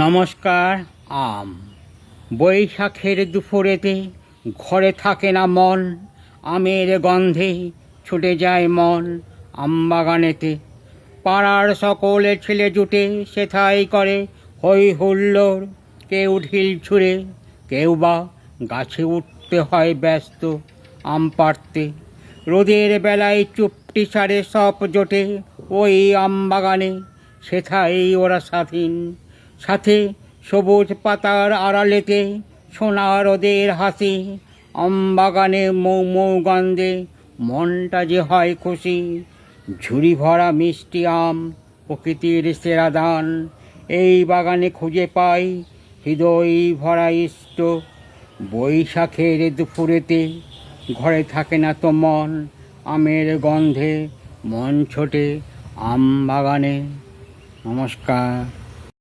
নমস্কার। আম বৈশাখের দুপুরেতে ঘরে থাকে না মন, আমের গন্ধে ছুটে যায় মন আমবাগানেতে। পাড়ার সকলে ছেলে জুটে সেথাই করে হই হুল্লোড়, কেউ ঢিল ছুঁড়ে, কেউ বা গাছে উঠতে হয় ব্যস্ত আম পাড়তে। রোদের বেলায় চুপটি সারে সব জোটে ওই আমবাগানে, সেথাই ওরা স্বাধীন। সাথে সবুজ পাতার আড়ালেতে সোনা রোদের হাসি, আমবাগানে মৌ মৌ গন্ধে মনটা যে হয় খুশি। ঝুড়ি ভরা মিষ্টি আম প্রকৃতির সেরা দান, এই বাগানে খুঁজে পাই হৃদয় ভরা ইষ্ট। বৈশাখের দুপুরেতে ঘরে থাকে না তো মন, আমের গন্ধে মন ছোটে আম বাগানে। নমস্কার।